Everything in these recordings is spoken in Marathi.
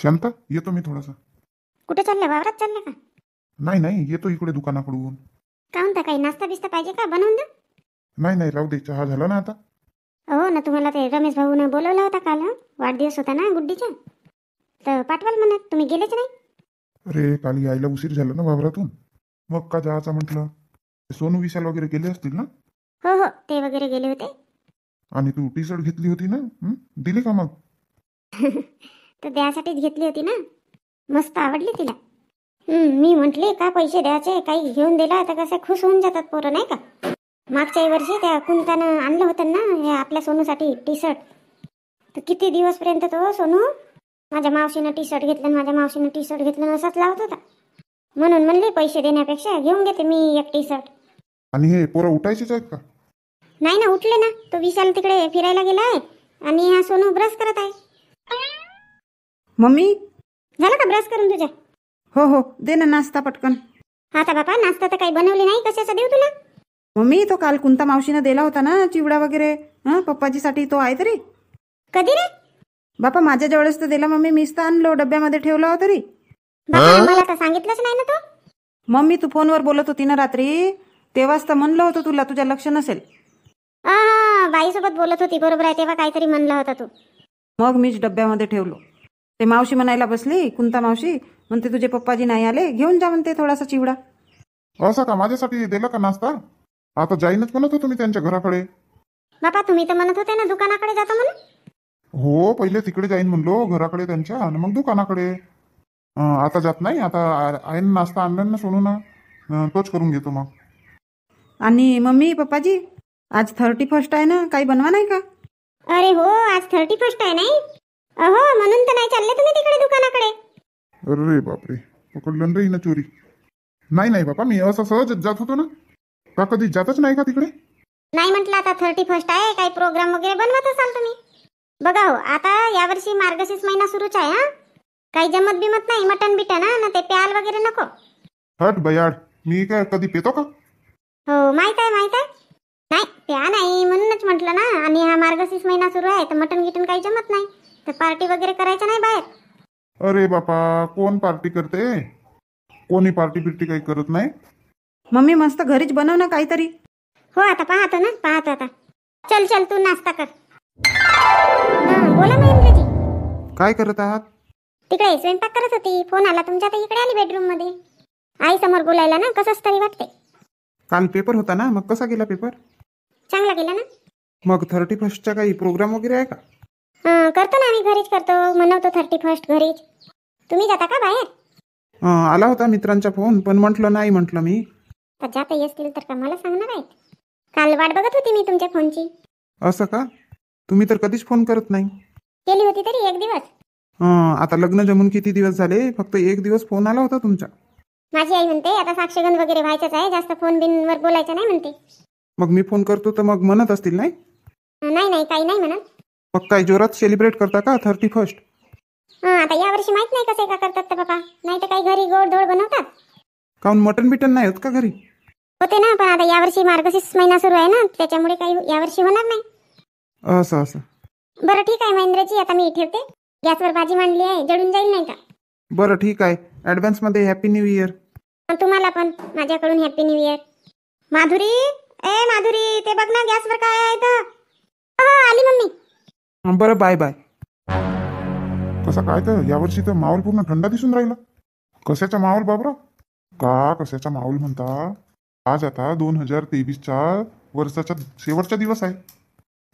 शांता, येतो मी थोडासा. कुठे चालले? वावरात चालले का? नाही नाही, येतो इकडे दुकानाकडून. का म्हणता, काही नाश्ता बिस्ता पाहिजे का? बनवून द्या. नाही नाही, राहू दे, चहा झाला ना आता. हो ना, तुम्हाला ते रमेश भाऊने बोलवला होता काल. वाढदिवस होता ना गुड्डीचा, तर पाठवाल म्हणत, तुम्ही गेलेच नाही. अरे, काल यायला उशीर झाला ना वावरातून, मग का जायचं म्हटलं. सोनू विशाल वगैरे गेले असतील ना. हो हो, ते वगैरे गेले होते. आणि तू टी शर्ट घेतली होती ना, दिली का मग? तर द्यासाठीच घेतली होती ना, मस्त आवडली तिला. मी म्हटले का पैसे द्यायचे, काही घेऊन दिला तर कसं खुश होऊन जातात पोरं, नाही का. मागच्याही वर्षी त्या कुंतानं आणलं होतं ना हे आपल्या सोनूसाठी टी शर्ट, तर किती दिवसपर्यंत तो सोनू माझ्या मावशीनं टी शर्ट घेतलं, माझ्या मावशीनं टी शर्ट घेतलं असंच लावत होता. म्हणून म्हणले पैसे देण्यापेक्षा घेऊन घेते मी एक टी शर्ट. आणि हे पोरं उठायचेच आहेत का? नाही ना, उठले ना. तो विशाल तिकडे फिरायला गेला आहे आणि हा सोनू ब्रश करत आहे. मम्मी, झालं का ब्रश करून तुझ्या? हो हो, दे ना नाश्ता पटकन. आता बापा, नाश्ता तर काही बनवली नाही, कशाचा देऊ तुला? मम्मी, तो काल कुंता मावशीनं दिला होता ना चिवडा वगैरे, पप्पाजीसाठी तो आहे तरी. कधी रे बापा, माझ्या जवळच तर दिला मम्मी, मीच तर आणलो, डब्यामध्ये ठेवला होता तरी. बापा, मला तर सांगितलंच नाही ना तो. मम्मी, तू फोनवर बोलत होती ना रात्री, तेव्हाच तर म्हणलं होतं तुला, तुझ्या लक्ष नसेल. बाईसोबत बोलत होती, बरोबर आहे, तेव्हा काहीतरी म्हणला होता तू. मग मीच डब्यामध्ये ठेवलो. ते मावशी म्हणायला बसली, कुंता मावशी म्हणते तुझे पप्पाजी नाही आले, घेऊन जा म्हणते थोडासा चिवडा. असं का, माझ्यासाठी दिला का नाश्ता? आता जाईनच म्हणत होतो मी त्यांच्या घराकडे. बापा, तुम्ही तर म्हणत होते ना दुकानाकडे जातो म्हणून. हो, पहिले तिकडे जाईन म्हणलो घराकडे त्यांच्या, आणि मग दुकानाकडे. आता जात नाही, आता आहे ना नाश्ता आणला ना सोनू ना, तोच करून घेतो मग. आणि मम्मी पप्पाजी, आज 31 आहे ना, काही बनवा नाही का? अरे हो, आज 31 आहे नाही. अहो, म्हणून तर नाही चालले तुम्ही तिकडे दुकानाकडे. अरे बापरे, पकडलं रे ना चोरी. नाही नाही बापा, मी असं सहज जात होतो ना, का कधी जातच नाही का तिकडे. नाही म्हटलं, आता 31 आहे, काही प्रोग्राम वगैरे बनवत असाल तुम्ही. बघा हो, आता यावर्षी मार्गशीर्ष महिना सुरूच आहे. काही जमत बिमत नाही, मटन बिटन ना, ते प्याल वगैरे नको. हट बयाड, मी काय कधी पेतो का? हो, माहित आहे माहित आहे. नाही प्या नाही म्हणूनच म्हटलं ना. आणि हा मार्गशीर्ष महिना सुरू आहे तर मटन गिटन काही जमत नाही, तर पार्टी वगैरे करायचं नाही बाहेर. अरे बापा, कोण पार्टी करते? कोणी पार्टी बिर्टी काही करत नाही. मम्मी, मस्त घरीच बनव ना काहीतरी. हो, आता पाहतो ना, पाहतो आता. चल चल, तू नाश्ता कर. बोला महेंद्रजी. काय करत आहात? तिकडे स्वयंपाक करत होती, फोन आला तुमच्या, तर इकडे आली बेडरूम मध्ये. आई समोर बोलायला ना कसंच तरी वाटते. काल पेपर होता ना, मग कसा गेला पेपर? चांगला गेला ना. मग 31चा काही प्रोग्राम वगैरे आहे का? करतो ना, आम्ही घरीच करतो, मनवतो 31 घरीच. तुम्ही जाता का बाहेर? आला होता मित्रांचा फोन, पण म्हटलं नाही, म्हटलं मी. तर जाता येतील तर का मला सांगणार आहेत. काल वाट बघत होती मी तुमच्या फोनची. असं का? तुम्ही तर कधीच फोन करत नाही. केली होती तरी एक दिवस. आता लग्न जमून किती दिवस झाले, फक्त एक दिवस फोन आला होता तुमचा. माझी आई म्हणते आता साक्षगंध वगैरे व्हायचंच आहे, जास्त फोन बिनवर बोलायचं नाही म्हणते. मग मी फोन करतो तर मग म्हणत असतील नाही? नाही नाही, काही नाही म्हणत. मग काय जोरात सेलिब्रेट करता का 31? आता यावर्षी माहित नाही कसे का करतात तर बाबा, नाही तर काही घरी गोड धोड बनवतात. काऊन मटन बिटन नाही होत का घरी? होते ना, पण आता यावर्षी मार्गशीर्ष महिना सुरू आहे ना, त्याच्यामुळे काही यावर्षी होणार नाही. असं असं. बरं ठीक आहे महेंद्रजी, आता मी ठेवते. गॅसवर भाजी मांडली आहे, जळून जाईल नाही का? बरं ठीक आहे, ऍडव्हान्स मध्ये हॅपी न्यू इयर. तुम्हाला पण माझ्याकडून हॅपी न्यू इयर. माधुरी, ए माधुरी, ते बघ ना गॅसवर काय आहे तर. आली मम्मी. बरं, बाय बाय. कसा काय तर यावर्षी तर माहोल पूर्ण थंडा दिसून राहिला. कशाचा माहोल बाबरा? का कशाचा माहोल म्हणता? आज आता 2023च्या वर्षाचा शेवटचा दिवस आहे,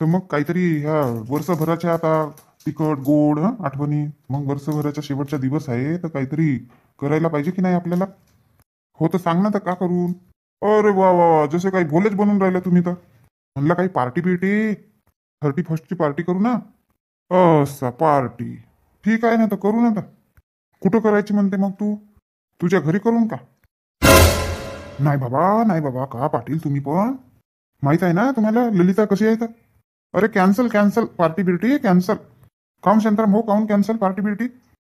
तर मग काहीतरी ह्या वर्षभराच्या आता तिखट गोड आठवणी, मग वर्षभराचा शेवटचा दिवस आहे तर काहीतरी करायला पाहिजे की नाही आपल्याला? हो तर सांग ना, तर का करून? अरे वा वा वा, जसे काही भोलेच बनून राहिला तुम्ही तर. म्हणलं काही पार्टी बिर्टी, 31ची पार्टी करू ना. असा पार्टी ठीक आहे ना, तर करू ना. तर कुठं करायची म्हणते मग तू? तुझ्या घरी करून का? नाही बाबा, नाही बाबा, का पाटील तुम्ही पण. माहित आहे ना तुम्हाला ललिता कशी आहे तर. अरे कॅन्सल कॅन्सल, पार्टी बिर्टी कॅन्सल. काऊन शांताराम हो, काऊन कॅन्सल पार्टी बिर्टी?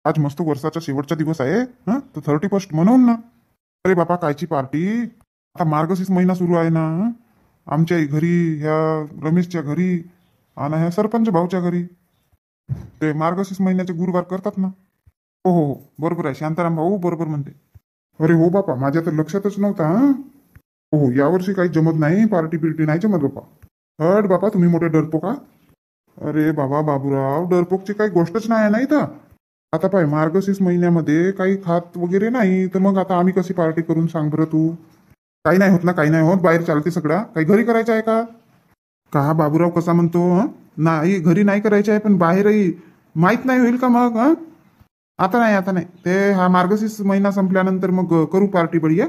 आज मस्त वर्षाचा शेवटचा दिवस आहे, तर 31 म्हणून ना. अरे बाबा, कायची पार्टी? आता मार्गशीर्ष महिना सुरू आहे ना. आमच्या घरी, ह्या रमेशच्या घरी आणि ह्या सरपंच भाऊच्या घरी ते मार्गशीर्ष महिन्याचे गुरुवार करतात ना. हो हो हो बरोबर आहे, शांताराम भाऊ बरोबर म्हणते. अरे हो बापा, माझ्या तर लक्षातच नव्हता. हं? हो हो, यावर्षी काही जमत नाही, पार्टी बिर्टी नाही जमत बापा. हट बापा, तुम्ही मोठे डरपोक का? अरे बाबा बाबूराव, डरपोकची काही गोष्टच नाही आहे, नाही तर आता पाय मार्गशीर्ष महिन्यामध्ये काही खात वगैरे नाही, तर मग आता आम्ही कशी पार्टी करून सांग बरं तू. काही नाही होत ना, काही नाही होत, बाहेर चालते सगळा. काही घरी करायचं आहे का? का बाबूराव कसा म्हणतो? हं? नाही, घरी नाही करायचं आहे, पण बाहेरही माहित नाही होईल का मग? हं? आता नाही, आता नाही, ते हा मार्गशीर्ष महिना संपल्यानंतर मग करू पार्टी बढिया.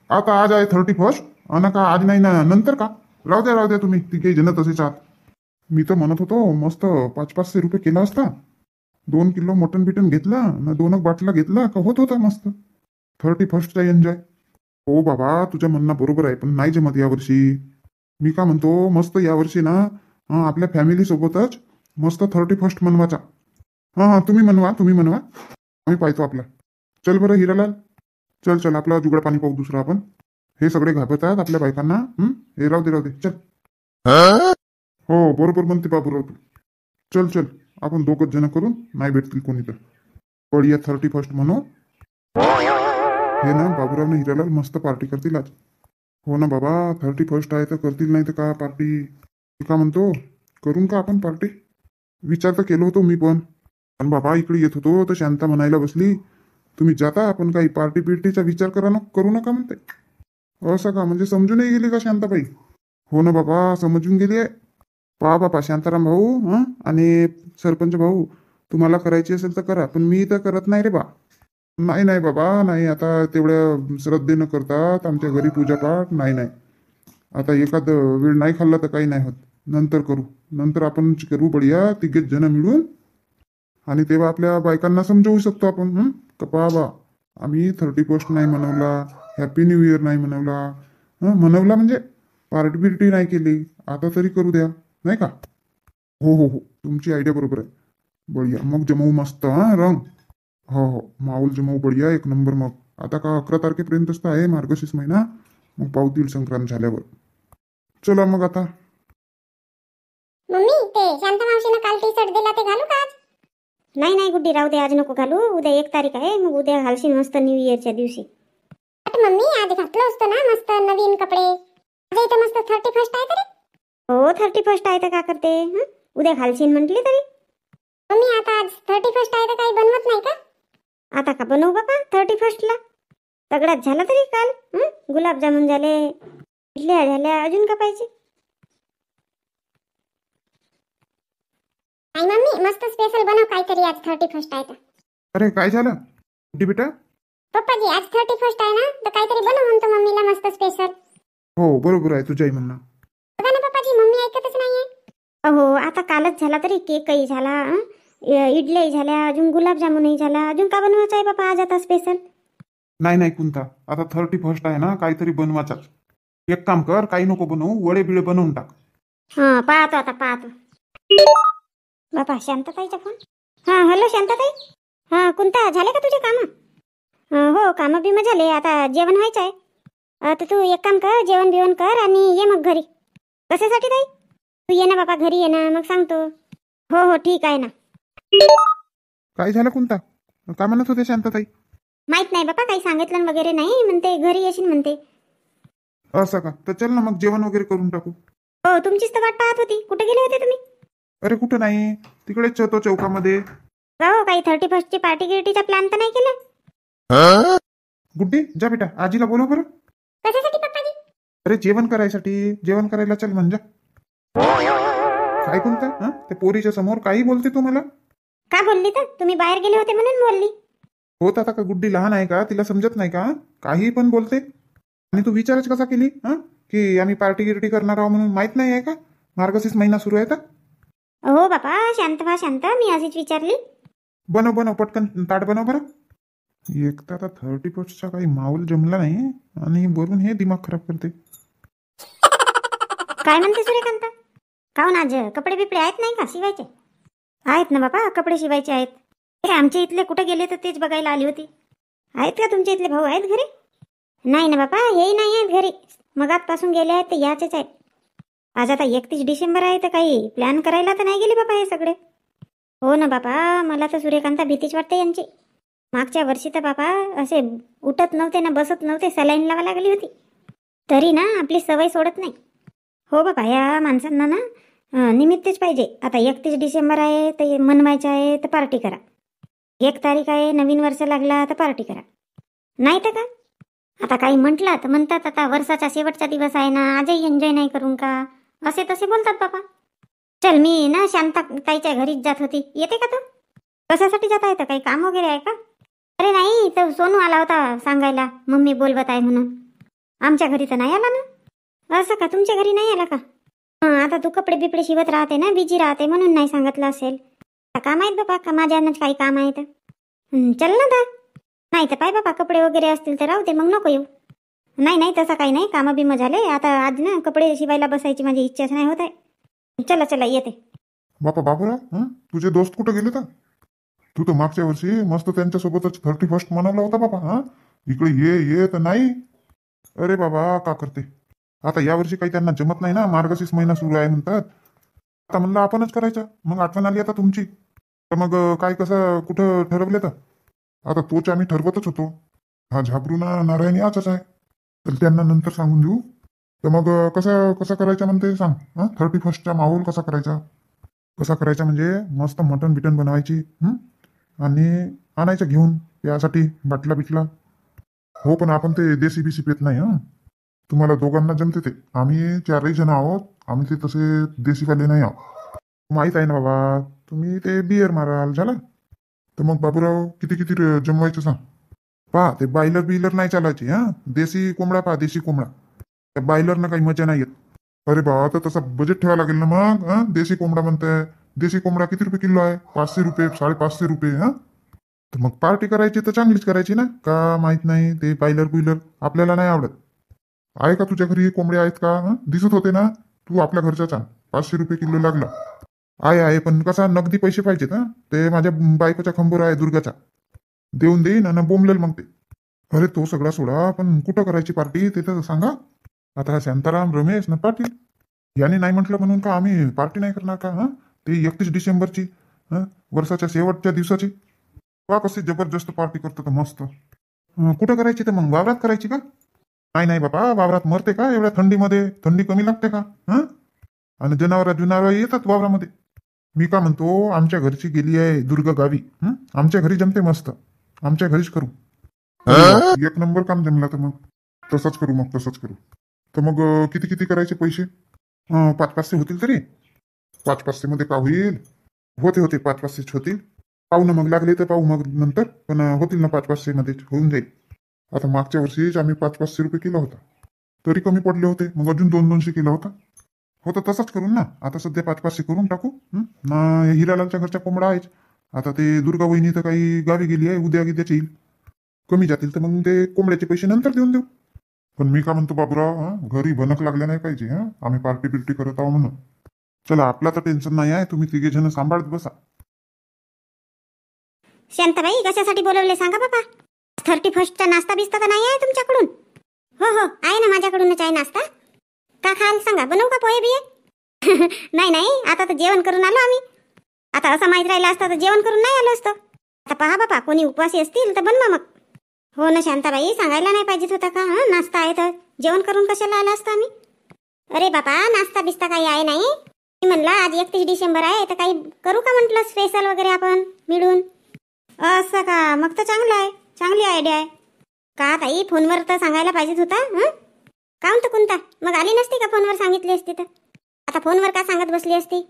आता आज आहे 31st, अन का आज नाही ना, नंतर का? राहू द्या तुम्ही तिघे जण तसेच आहात. मी तर म्हणत होतो मस्त 500-500 रुपये केला असता. 2 किलो मटन बिटन घेतलं ना, 2 बाटला घेतला का होत होता मस्त 31st चा एन्जॉय. हो बाबा, तुझं म्हणणं बरोबर आहे, पण नाही जमत यावर्षी. मी का म्हणतो, मस्त यावर्षी ना आपल्या फॅमिली सोबतच मस्त 31st मनवाचा. हा तुम्ही म्हणवा आम्ही पाहतो आपला. चल बरं हिरालाल, चल चल, आपला जुगड पाणी पाहू दुसरा आपण. हे सगळे घाबरतात आपल्या बायकांना. हे राहू दे चल. हो बरोबर म्हणते बाबूराव तू. चल चल, आपण दोघच जण करून, नाही भेटतील कोणी तर बढिया 31st म्हणू. हे ना बाबूराव हिरालाल मस्त पार्टी करतील आज. हो ना बाबा, 31st आहे तर करतील, नाही तर का पार्टी. का म्हणतो, करून का आपण पार्टी? विचार तर केलो होतो मी पण बाबा इकडे येत होतो तर शांता म्हणायला बसली, तुम्ही जाता आपण काही पार्टी बिर्टीचा विचार करू नका म्हणते. असं का? म्हणजे समजूनही गेली का शांताबाई? हो ना बाबा, समजून गेली आहे. पहा बापा शांताराम भाऊ आणि सरपंच भाऊ, तुम्हाला करायची असेल तर करा, पण मी तर करत नाही रे बा. नाही नाही बाबा, नाही, आता तेवढ्या श्रद्धेनं करतात आमच्या घरी पूजापाठ. नाही नाही, आता एखाद वेळ नाही खाल्ला तर काही नाही होत, नंतर करू. नंतर आपण करू बढिया तिघेच जण मिळून, आणि तेव्हा आपल्या बायकांना समजवू शकतो आपण. का पहा बा, आम्ही 31st नाही मनवला, हॅपी न्यू इयर नाही मनवला. मनवला म्हणजे पार्टी बिर्टी नाही केली, आता तरी करू द्या, नाही का? हो हो हो, तुमची आयडिया बरोबर आहे. बढिया, मग जमवू मस्त रंग. हो हो, माऊल जमवू बढिया, एक नंबर. मग आता का 11 तारखेपर्यंतच तर आहे मार्गशीर्ष महिना, मग पावतील संक्रांत झाल्यावर. चला मग आता. मम्मी, ते शांता मावशीनं काल टी शर्ट दिला ते घालू का आज? नाही नाही गुड्डी, राहू दे, आज नको घालू. उद्या 1 तारीख आहे, मग उद्या घालशील मस्त न्यू इयरच्या दिवशी. मम्मी, आज घातलं असतं ना मस्त नवीन कपडे. आज इथं मस्त 31st आहे तरी. हो 31st आहे तर का करते? उद्या घालशील म्हटली तरी. मम्मी, आता आज 31st आहे तर काही बनवत नाही का? आता का बनवू बाबा 31st ला? सगळ्यात झालं तरी काल. गुलाबजामुन झाले, इडल्या झाल्या, अजून का पाहिजे? आई मम्मी, मस्त स्पेशल बनव काहीतरी, आज 31st आहे तर. अरे काय झालं गुड्डी बेटा? पप्पाजी, आज 31st आहे ना, तर काहीतरी बनव म्हणतो मम्मीला मस्त स्पेशल. हो बरोबर आहे तुझ्याही म्हणणं. बघा ना पप्पाजी, मम्मी ऐकतच नाहीये. अहो, आता कालच झाला तरी, केकही झाला, इडल्याही झाल्या, अजून गुलाबजामुनही झाला, अजून का बनवायचं आहे बाबा आज आता स्पेशल? नाही नाही कुंता, आता 31st आहे ना, काहीतरी बनवाचाच. एक काम कर, काही नको बनवू, वडे बिळे बनवून टाक. हा पाहतो आता, पाहतो. बाबा, शांतताईचा फोन. हा हॅलो शांतताई. हा कुंता, झाले का तुझे कामं? हो, कामं बिमं झाले, आता जेवण व्हायचं आहे. तर तू एक काम कर, जेवण बिवण कर आणि ये मग घरी. कशासाठी ताई? तू ये ना बाबा, घरी ये ना, मग सांगतो. हो हो ठीक आहे ना. काय झालं कुंता? काय म्हणत होते शांतताई? माहित नाही बाबा, काही सांगितलं वगैरे नाही, म्हणते घरी येशील म्हणते. असं का? तर चल ना मग जेवण वगैरे करून टाकू. हो, तुमचीच तर वाट पाहत होती. कुठे गेले होते तुम्ही? अरे कुठं नाही, तिकडेच होतो चौकामध्ये. हो, काही 31st ची पार्टी गिर्टीचा प्लॅन तर नाही केला? गुड्डी जा बेटा, आजीला बोलव बरं. कशासाठी पप्पाजी? अरे जेवण करायसाठी, जेवण करायला चल म्हणजे. काय कोणतं ते पोरीच्या समोर काही बोलते तू मला? का बोलली तर? तुम्ही बाहेर गेले होते म्हणून बोलली. होत आता का गुड्डी लहान आहे का? तिला समजत नाही का? काही पण बोलते. आणि तू विचारच कसा केली की आम्ही पार्टी गिर्टी करणार आहोत म्हणून? माहित नाही आहे का मार्गशीर्ष महिना सुरू आहे तर? हो बापा, शांत व्हा शांत, मी अशीच विचारली. बनव पटकन ताट बनव बरं. एक तर आता 31st काही माहोल जमला नाही, आणि वरून हे दिमाग खराब करते. काय म्हणते सूर्यकांता? काहून आज कपडे बिपडे आहेत नाही का शिवायचे? आहेत ना बाबा, कपडे शिवायचे आहेत. आमच्या इथले कुठे गेले तर तेच बघायला आली होती. आहेत का तुमच्या इथले भाऊ आहेत घरी? नाही ना बाबा, हेही नाही आहेत घरी, मगातपासून गेले आहेत तर याचेच आहेत. आज आता 31 डिसेंबर आहे तर काही प्लॅन करायला तर नाही गेले बाबा हे सगळे. हो ना बाबा, मला तर सूर्यकांता भीतीच वाटते यांची. मागच्या वर्षी तर बाबा असे उठत नव्हते ना बसत नव्हते, सलाईन लावा लागली होती. तरी ना आपली सवय सोडत नाही. हो बाबा, या माणसांना ना निमित्तच पाहिजे. आता 31 डिसेंबर आहे तर मनवायचं आहे तर पार्टी करा. 1 तारीख आहे, नवीन वर्ष लागला तर पार्टी करा. नाही तर का आता काही म्हटलं तर म्हणतात आता वर्षाचा शेवटचा दिवस आहे ना, आजही एन्जॉय नाही करून का, असे तसे बोलतात बाबा. चल मी ना शांता ताईच्या घरीच जात होती. येते का तू? कशासाठी जाता येतं? काही काम वगैरे आहे का? अरे नाही, तर सोनू आला होता सांगायला मम्मी बोलवत आहे म्हणून. आमच्या घरी तर नाही आला ना. असं का, तुमच्या घरी नाही आला का? आता तू कपडे बिपडे शिवत राहते ना, बिजी राहते म्हणून नाही सांगितलं असेल. का माहीत बाबा, का माझ्या काही काम आहे तर. चल ना दा. नाही तर पाय बाबा, कपडे वगैरे असतील तर राहू दे, मग नको येऊ. नाही नाही, तसं काही नाही, कामं बिमं झाले. आता आज ना कपडे शिवायला बसायची माझी इच्छाच नाही होत आहे. चला चला येते. बापा बाबूराव, तुझे दोस्त कुठे गेले तर? तू तर मागच्या वर्षी मस्त त्यांच्यासोबतच 31 मनवला होता बाबा. इकडे ये ये तर नाही. अरे बाबा, का करते आता? यावर्षी काही त्यांना जमत नाही ना, मार्गशीर्ष महिना सुरू आहे म्हणतात. आता म्हणलं आपणच करायचं. मग आठवण आली आता तुमची. तर मग काय कसं कुठं ठरवले तर? आता तोच आम्ही ठरवतच होतो. हा झाबरूना नारायणी आजच आहे, तर त्यांना नंतर सांगून देऊ. तर मग कसा करायचा म्हणते सांग. 31चा माहोल कसा करायचा? कसा करायचा म्हणजे मस्त मटण बिटन बनवायची आणि आणायचं घेऊन यासाठी बाटला बिटला. हो, पण आपण ते देशी बिसी पेत नाही. तुम्हाला दोघांना जमते ते. आम्ही 4ही जण आहोत. आम्ही ते तसे देशीवाले नाही आहोत. माहीत आहे ना बाबा, तुम्ही ते बियर माराल झालं. तर मग बाबूराव किती किती जमवायचं सांग. पहा, ते बायलर बिलर नाही चालायची. देशी कोंबडा पहा, देशी कोंबडा. त्या बायलरनं काही मजा नाही येत. अरे बाबा, तर तसा बजेट ठेवायला लागेल ना मग. देशी कोंबडा म्हणताय. देशी कोंबडा किती रुपये किलो आहे? 500 रुपये, 550 रुपये. तर मग पार्टी करायची तर चांगलीच करायची ना. का माहित नाही, ते बायलर बुईलर आपल्याला नाही आवडत. आहे का तुझ्या घरी कोंबडे आहेत का? दिसत होते ना. तू आपल्या घरच्याच आण. 500 रुपये किलो लागला. आहे पण कसा नगदी पैसे पाहिजेत. ते माझ्या बायकोच्या खंबोर आहे दुर्गाचा. देऊन देईन आणि बोंबलेल मग ते. अरे तो सगळा सोडा, पण कुठं करायची पार्टी ते तर सांगा. आता शांताराम, रमेश न पाटील याने नाही म्हटलं म्हणून का आम्ही पार्टी नाही करणार का? ते 31 डिसेंबरची, वर्षाच्या शेवटच्या दिवसाची. वा कशी जबरदस्त पार्टी करतो तर मस्त. कुठं करायची तर मग वावरात करायची का? नाही बाबा, वावरात मरते का एवढ्या थंडीमध्ये? थंडी कमी लागते का? आणि जनावर येतात वावरामध्ये. मी का म्हणतो, आमच्या घरची गेली आहे दुर्गा गावी. आमच्या घरी जमते मस्त. आमच्या घरीच करू. एक नंबर काम जमला तर मग तसंच करू. तर मग किती किती करायचे पैसे? 500-500 होतील तरी. 500-500 मध्ये का होईल? होते 500-500 होतील. पाहू ना, मग लागले तर पाहू मग नंतर. पण होतील ना 500-500 मध्ये होऊन जाईल. आता मागच्या वर्षीच आम्ही 500-500 रुपये केला होता, तरी कमी पडले होते. मग अजून 200-200 केला होता. तर तसंच करून ना. आता सध्या 500-500 करून टाकू ना. हिरालालच्या घरच्या कोंबडा आहेच. आता ते दुर्गा वहिनी तर काही गावी गेली आहे, उद्या येईल. कमी जातील तर मग ते कोंबड्याचे पैसे नंतर देऊन देऊ. पण मी का म्हणतो बाबूराव, घरी भनक लागल्या नाही पाहिजे. आम्ही पार्टी बिर्टी करत आहो म्हणून. चला, आपला तर टेन्शन नाही आहे. तुम्ही 3 जण सांभाळत बसा. शांताबाई, कशासाठी बोलवले सांगा बाबा? 31चा नाश्ता बिस्ता तर नाही आहे तुमच्याकडून? हो आहे ना, माझ्याकडूनच आहे नाश्ता. का खाल सांगा, बनवू का पोहे बिये? नाही, आता तर जेवण करून आलो आम्ही. आता असं माहीत राहिलं असतं तर जेवण करून नाही आलो असतो. आता पहा बाबा, कोणी उपवासी असतील तर बनवा मग. हो ना शांताबाई, सांगायला नाही पाहिजेत होता का? नाश्ता आहे तर जेवण करून कशाला आला असतं आम्ही? अरे बाबा, नाश्ता बिस्ता काही आहे नाही. मी म्हणलं आज 31 डिसेंबर आहे तर काही करू का म्हटलं स्पेशल वगैरे आपण मिळून. असं का? मग तर चांगलं आहे, चांगली आयडिया आहे. का ताई, फोनवर तर सांगायला पाहिजेत होता. काऊन तर कोणता? मग आली नसती का फोनवर सांगितली असती तर? आता फोनवर का सांगत बसली असती?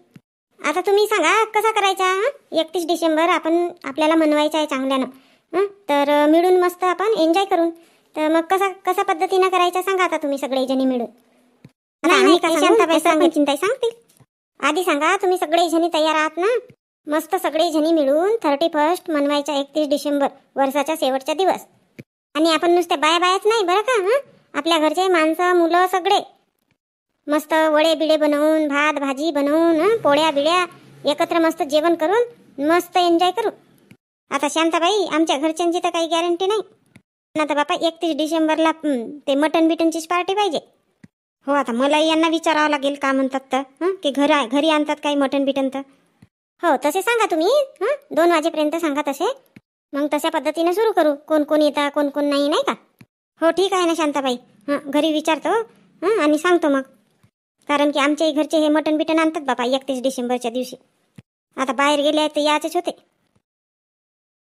आता तुम्ही सांगा कसा करायचा. 31 डिसेंबर आपण आपल्याला मनवायचा आहे चांगल्यानं. तर मिळून मस्त आपण एन्जॉय करून. तर मग कसा पद्धतीनं करायचा सांगा आता तुम्ही सगळे जणी मिळून. नाही शांताबाई सांगतील. आधी सांगा, तुम्ही सगळे जणी तयार आहात ना? मस्त सगळे जणी मिळून 31 मनवायचा 31 डिसेंबर वर्षाचा शेवटचा दिवस. आणि आपण नुसते बायाच नाही बरं का. आपल्या घरचे माणसं मुलं सगळे मस्त वडे बिडे बनवून, भात भाजी बनवून, पोळ्या बिड्या एकत्र मस्त जेवण करून मस्त एन्जॉय करू. आता शांताबाई, आमच्या घरच्यांची तर काही गॅरंटी नाही. आता बापा 31 डिसेंबरला ते मटन बिटनचीच पार्टी पाहिजे. हो, आता मला यांना विचारावं लागेल का म्हणतात तर. की घरी आणतात काही मटन बिटन तर. हो तसे सांगा तुम्ही. हां 2 वाजेपर्यंत सांगा तसे. मग तशा पद्धतीने सुरू करू. कोण कोण येता कोण कोण नाही, नाही का? हो ठीक आहे ना शांताबाई. हां घरी विचारतो हां आणि सांगतो मग. कारण की आमच्याही घरचे हे मटण बिटन आणतात बापा 31 डिसेंबरच्या दिवशी. आता बाहेर गेले आहेत तर याचेच होते.